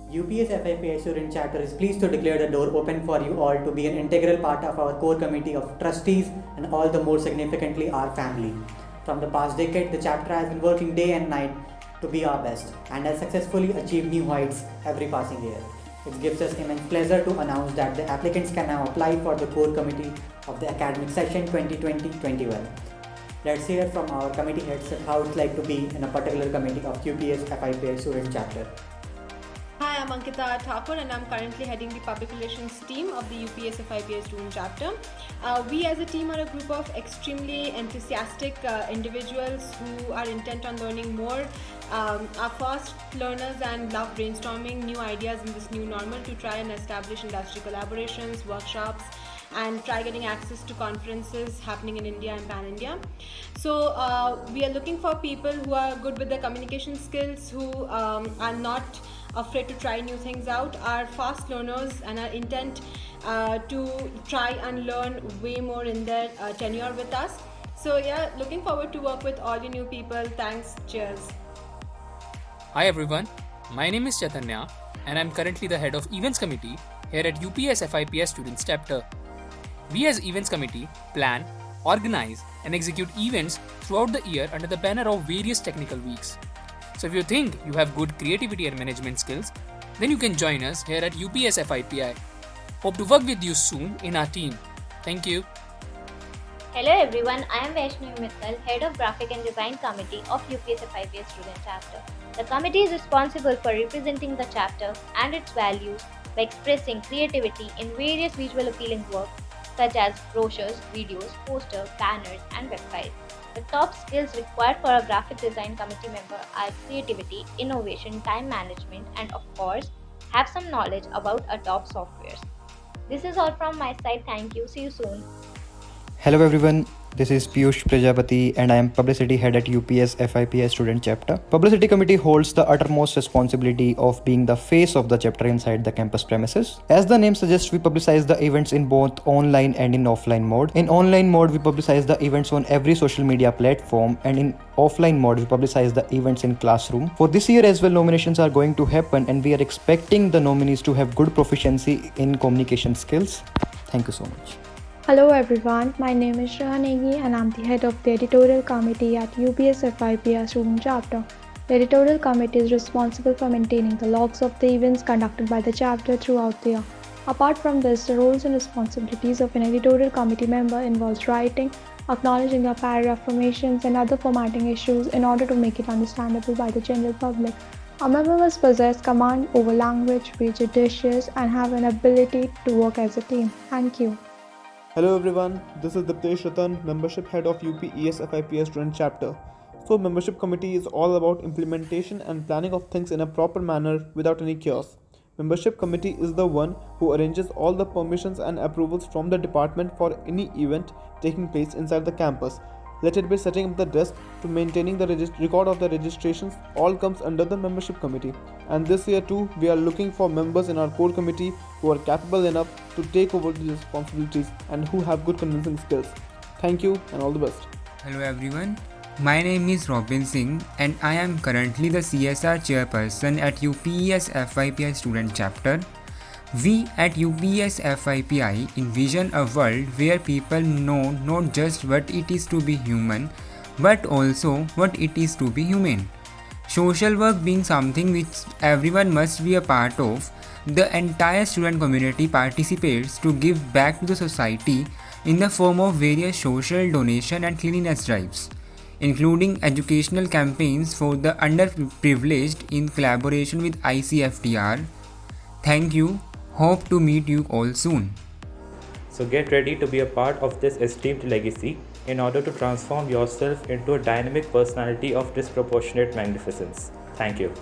UPS FIPI student chapter is pleased to declare the door open for you all to be an integral part of our core committee of trustees and all the more significantly our family. From the past decade, the chapter has been working day and night to be our best and has successfully achieved new heights every passing year. It gives us immense pleasure to announce that the applicants can now apply for the core committee of the academic session 2020-21. Let's hear from our committee heads how it's like to be in a particular committee of UPS FIPI student chapter. Hi, I'm Ankita Thakur and I'm currently heading the public relations team of the UPS FIPI student chapter. We as a team are a group of extremely enthusiastic individuals who are intent on learning more, are fast learners and love brainstorming new ideas in this new normal to try and establish industry collaborations, workshops, and try getting access to conferences happening in India and pan-India. So we are looking for people who are good with their communication skills, who are not afraid to try new things out, are fast learners and are intent to try and learn way more in their tenure with us. So yeah, looking forward to work with all you new people. Thanks. Cheers. Hi everyone, my name is Chaitanya and I'm currently the head of events committee here at UPS FIPS Students Chapter. We as events committee plan, organize and execute events throughout the year under the banner of various technical weeks. So if you think you have good creativity and management skills, then you can join us here at UPS FIPI. Hope to work with you soon in our team. Thank you. Hello everyone, I am Vaishnavi Mittal, Head of Graphic and Design Committee of UPS FIPS Student Chapter. The committee is responsible for representing the chapter and its values by expressing creativity in various visual appealing work such as brochures, videos, posters, banners, and websites. The top skills required for a graphic design committee member are creativity, innovation, time management, and of course, have some knowledge about Adobe softwares. This is all from my side. Thank you. See you soon. Hello everyone, this is Piyush Prajapati and I am Publicity Head at UPS FIPS Student Chapter. Publicity Committee holds the uttermost responsibility of being the face of the chapter inside the campus premises. As the name suggests, we publicize the events in both online and in offline mode. In online mode, we publicize the events on every social media platform, and in offline mode, we publicize the events in classroom. For this year as well, nominations are going to happen and we are expecting the nominees to have good proficiency in communication skills. Thank you so much. Hello everyone, my name is Shreya Negi and I'm the head of the editorial committee at UPS FIPI Student Chapter. The editorial committee is responsible for maintaining the logs of the events conducted by the chapter throughout the year. Apart from this, the roles and responsibilities of an editorial committee member involves writing, acknowledging the paragraph formations and other formatting issues in order to make it understandable by the general public. A member must possess command over language, be judicious, and have an ability to work as a team. Thank you. Hello everyone, this is Diptesh Ratan, Membership Head of UPES FIPS Student Chapter. So Membership Committee is all about implementation and planning of things in a proper manner without any chaos. Membership Committee is the one who arranges all the permissions and approvals from the department for any event taking place inside the campus. Let it be setting up the desk to maintaining the record of the registrations, all comes under the Membership Committee. And this year too, we are looking for members in our core committee who are capable enough to take over the responsibilities and who have good convincing skills. Thank you and all the best. Hello everyone, my name is Robin Singh and I am currently the CSR chairperson at UPS FIPI Student Chapter. We at UPS FIPI envision a world where people know not just what it is to be human, but also what it is to be humane. Social work being something which everyone must be a part of, the entire student community participates to give back to the society in the form of various social donation and cleanliness drives, including educational campaigns for the underprivileged in collaboration with ICFTR. Thank you. Hope to meet you all soon. So get ready to be a part of this esteemed legacy in order to transform yourself into a dynamic personality of disproportionate magnificence. Thank you.